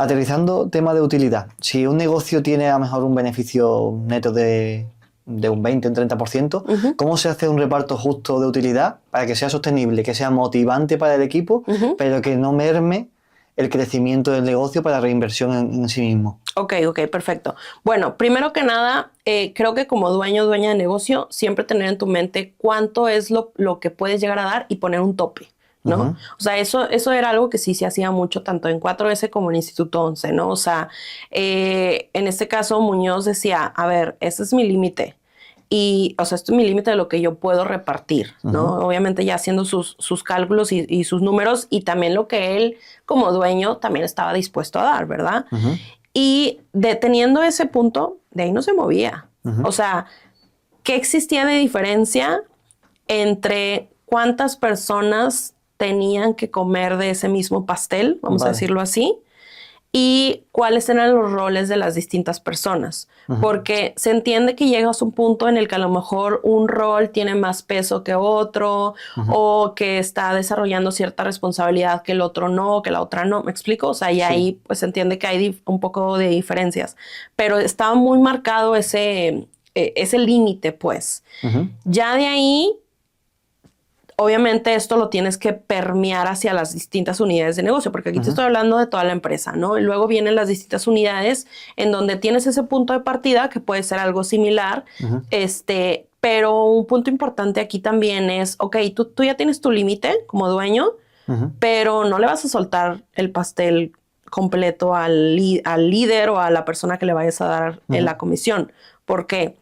Aterrizando tema de utilidad. Si un negocio tiene a lo mejor un beneficio neto de un 20 o un 30%, ¿cómo se hace un reparto justo de utilidad para que sea sostenible, que sea motivante para el equipo, pero que no merme el crecimiento del negocio para reinversión en sí mismo? Ok, perfecto. Bueno, primero que nada, creo que como dueño o dueña de negocio, siempre tener en tu mente cuánto es lo que puedes llegar a dar y poner un tope, ¿no? O sea, eso era algo que sí se hacía mucho tanto en 4S como en Instituto 11, ¿no? O sea, en este caso Muñoz decía, a ver, ese es mi límite. Y, o sea, esto es mi límite de lo que yo puedo repartir, ¿no? Obviamente ya haciendo sus cálculos y sus números y también lo que él como dueño también estaba dispuesto a dar, ¿verdad? Y deteniendo ese punto, de ahí no se movía. O sea, ¿qué existía de diferencia entre cuántas personas tenían que comer de ese mismo pastel, vamos a decirlo así, y cuáles eran los roles de las distintas personas? Porque se entiende que llegas a un punto en el que a lo mejor un rol tiene más peso que otro o que está desarrollando cierta responsabilidad que el otro no, que la otra no. ¿Me explico? O sea, y ahí pues se entiende que hay un poco de diferencias, pero estaba muy marcado ese límite, pues. Ya de ahí, obviamente esto lo tienes que permear hacia las distintas unidades de negocio, porque aquí te estoy hablando de toda la empresa, ¿no? Y luego vienen las distintas unidades en donde tienes ese punto de partida, que puede ser algo similar, pero un punto importante aquí también es, ok, tú ya tienes tu límite como dueño, pero no le vas a soltar el pastel completo al líder o a la persona que le vayas a dar la comisión. ¿Por qué?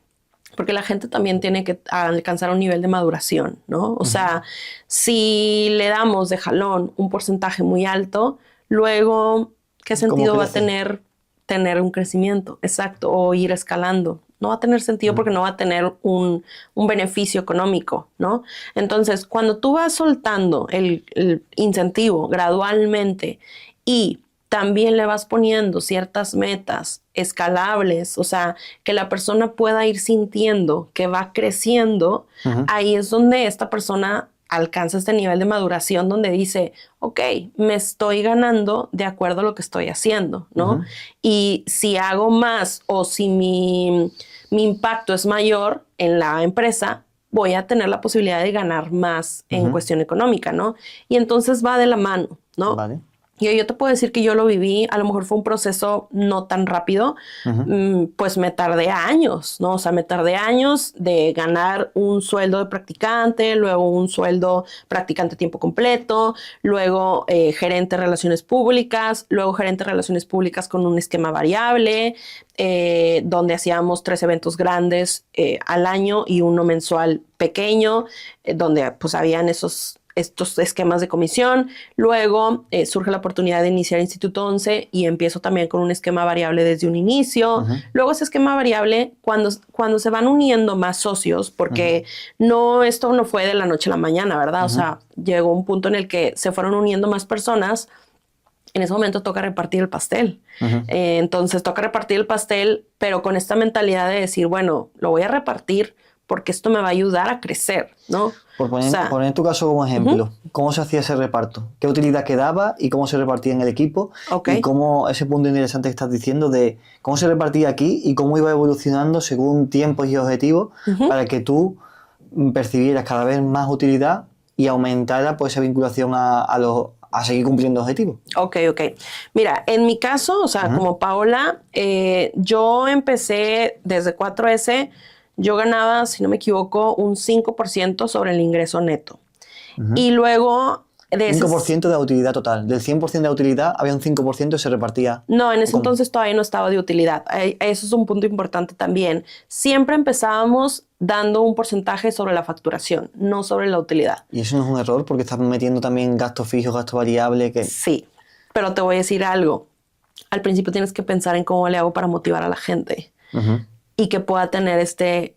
Porque la gente también tiene que alcanzar un nivel de maduración, ¿no? O sea, si le damos de jalón un porcentaje muy alto, luego, ¿qué sentido va a tener un crecimiento? Exacto, o ir escalando. No va a tener sentido porque no va a tener un beneficio económico, ¿no? Entonces, cuando tú vas soltando el incentivo gradualmente y también le vas poniendo ciertas metas escalables, o sea, que la persona pueda ir sintiendo que va creciendo, ahí es donde esta persona alcanza este nivel de maduración donde dice, ok, me estoy ganando de acuerdo a lo que estoy haciendo, ¿no? Y si hago más o si mi impacto es mayor en la empresa, voy a tener la posibilidad de ganar más en cuestión económica, ¿no? Y entonces va de la mano, ¿no? Vale. Y yo te puedo decir que yo lo viví, a lo mejor fue un proceso no tan rápido, pues me tardé años, ¿no? O sea, me tardé años de ganar un sueldo de practicante, luego un sueldo practicante a tiempo completo, luego gerente de relaciones públicas, luego gerente de relaciones públicas con un esquema variable, donde hacíamos 3 eventos grandes al año y uno mensual pequeño, donde pues habían estos esquemas de comisión. Luego surge la oportunidad de iniciar Instituto 11 y empiezo también con un esquema variable desde un inicio. Luego ese esquema variable, cuando se van uniendo más socios, porque esto no fue de la noche a la mañana, ¿verdad? O sea, llegó un punto en el que se fueron uniendo más personas. En ese momento toca repartir el pastel. Entonces toca repartir el pastel, pero con esta mentalidad de decir, bueno, lo voy a repartir porque esto me va a ayudar a crecer, ¿no? Por poner tu caso como ejemplo, ¿cómo se hacía ese reparto? ¿Qué utilidad quedaba y cómo se repartía en el equipo? Y cómo ese punto interesante que estás diciendo de cómo se repartía aquí y cómo iba evolucionando según tiempos y objetivos para que tú percibieras cada vez más utilidad y aumentara pues esa vinculación a seguir cumpliendo objetivos. Ok. Mira, en mi caso, o sea, como Paola, yo empecé desde 4S. Yo ganaba, si no me equivoco, un 5% sobre el ingreso neto. Y luego... 5% de la utilidad total. Del 100% de la utilidad había un 5% que se repartía. No, en ese entonces todavía no estaba de utilidad. Eso es un punto importante también. Siempre empezábamos dando un porcentaje sobre la facturación, no sobre la utilidad. Y eso no es un error porque estás metiendo también gastos fijos, gastos variables. Sí, pero te voy a decir algo. Al principio tienes que pensar en cómo le hago para motivar a la gente y que pueda tener este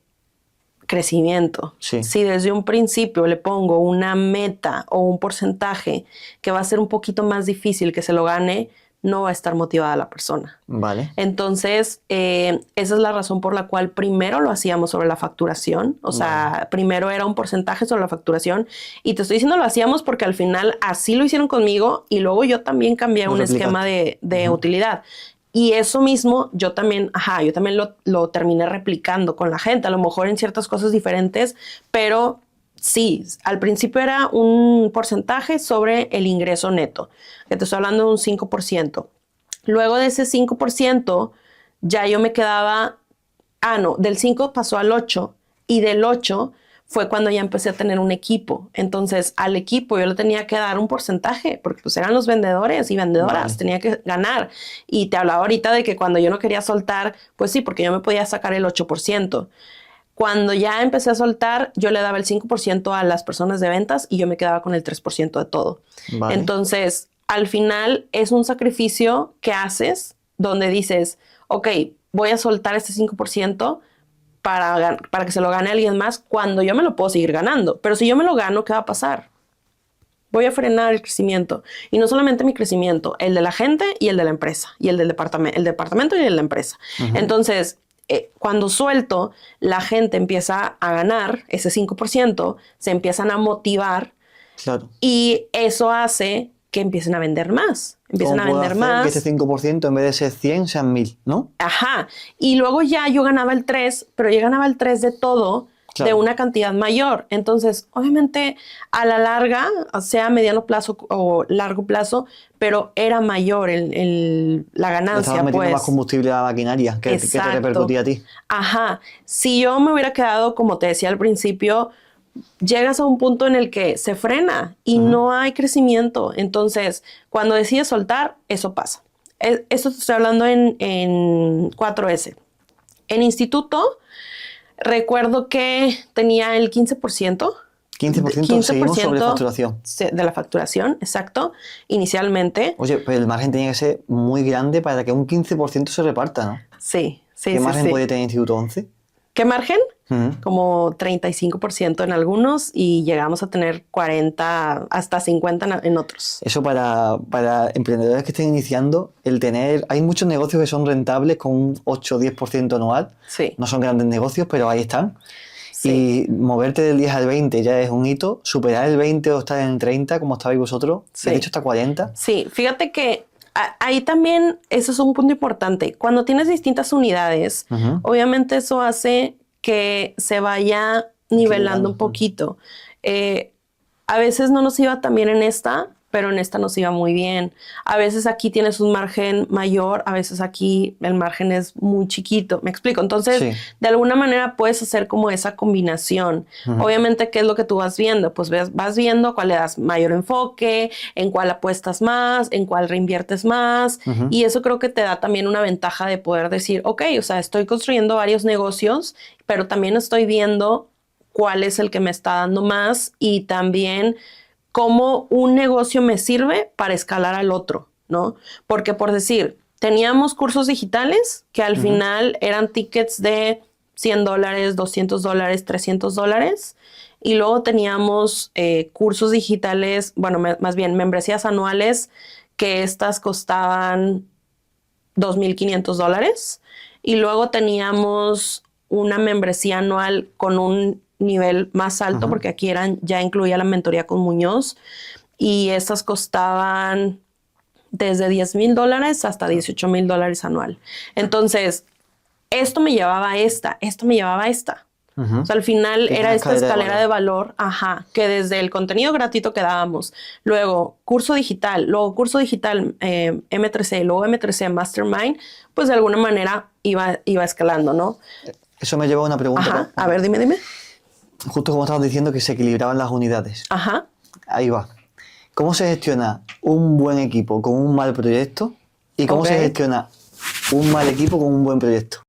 crecimiento. Sí. Si desde un principio le pongo una meta o un porcentaje que va a ser un poquito más difícil que se lo gane, no va a estar motivada la persona. Vale. Entonces, esa es la razón por la cual primero lo hacíamos sobre la facturación. O sea, primero era un porcentaje sobre la facturación. Y te estoy diciendo lo hacíamos porque al final así lo hicieron conmigo y luego yo también cambié un esquema de utilidad. Y eso mismo yo también lo terminé replicando con la gente, a lo mejor en ciertas cosas diferentes, pero sí, al principio era un porcentaje sobre el ingreso neto, que te estoy hablando de un 5%. Luego de ese 5%, ya yo me quedaba, del 5 pasó al 8 y del 8 fue cuando ya empecé a tener un equipo. Entonces, al equipo yo le tenía que dar un porcentaje, porque pues eran los vendedores y vendedoras, tenía que ganar. Y te hablaba ahorita de que cuando yo no quería soltar, pues sí, porque yo me podía sacar el 8%. Cuando ya empecé a soltar, yo le daba el 5% a las personas de ventas y yo me quedaba con el 3% de todo. Vale. Entonces, al final es un sacrificio que haces donde dices, ok, voy a soltar este 5%, para que se lo gane alguien más cuando yo me lo puedo seguir ganando. Pero si yo me lo gano, ¿qué va a pasar? Voy a frenar el crecimiento. Y no solamente mi crecimiento, el de la gente y el de la empresa. Y el del departamento y el de la empresa. Entonces, cuando suelto, la gente empieza a ganar ese 5%, se empiezan a motivar. Claro. Y eso hace que empiecen a vender más. Empiezan a vender más. Que ese 5% en vez de ser 100 sean 1000, ¿no? Ajá. Y luego ya yo ganaba el 3, pero yo ganaba el 3 de todo, claro, de una cantidad mayor. Entonces, obviamente, a la larga, sea a mediano plazo o largo plazo, pero era mayor la ganancia. Estaba metiendo más combustible a la maquinaria que te repercutía a ti. Ajá. Si yo me hubiera quedado, como te decía al principio, llegas a un punto en el que se frena y no hay crecimiento. Entonces, cuando decides soltar, eso pasa. Esto te estoy hablando en 4S. En instituto, recuerdo que tenía el 15%. 15% seguimos sobre facturación. De la facturación, exacto, inicialmente. Oye, pero el margen tenía que ser muy grande para que un 15% se reparta, ¿no? Sí. ¿Qué margen podía tener Instituto 11? ¿Qué margen? Como 35% en algunos y llegamos a tener 40 hasta 50 en otros. Eso para emprendedores que estén iniciando, hay muchos negocios que son rentables con un 8 o 10% anual. Sí. No son grandes negocios, pero ahí están. Sí. Y moverte del 10 al 20 ya es un hito. Superar el 20 o estar en el 30, como estabais vosotros, de hecho hasta 40. Sí, fíjate que ahí también eso es un punto importante. Cuando tienes distintas unidades, obviamente eso hace que se vaya nivelando un poquito. A veces no nos iba tan bien en esta, pero en esta nos iba muy bien. A veces aquí tienes un margen mayor, a veces aquí el margen es muy chiquito. ¿Me explico? Entonces, de alguna manera puedes hacer como esa combinación. Obviamente, ¿qué es lo que tú vas viendo? Pues vas viendo cuál le das mayor enfoque, en cuál apuestas más, en cuál reinviertes más. Y eso creo que te da también una ventaja de poder decir, ok, o sea, estoy construyendo varios negocios, pero también estoy viendo cuál es el que me está dando más y también cómo un negocio me sirve para escalar al otro, ¿no? Porque por decir, teníamos cursos digitales que al final eran tickets de $100, $200, $300 y luego teníamos cursos digitales, bueno, más bien membresías anuales que estas costaban $2,500 y luego teníamos una membresía anual con un nivel más alto, porque aquí ya incluía la mentoría con Muñoz y estas costaban desde $10,000 hasta $18,000 anual. Entonces, esto me llevaba a esta. O sea, al final era esta escalera de valor, que desde el contenido gratuito que dábamos, luego curso digital M3C, luego M3C Mastermind, pues de alguna manera iba escalando, ¿no? Eso me lleva a una pregunta, ¿no? A ver, dime. Justo como estabas diciendo que se equilibraban las unidades. Ahí va. ¿Cómo se gestiona un buen equipo con un mal proyecto? ¿Y cómo se gestiona un mal equipo con un buen proyecto?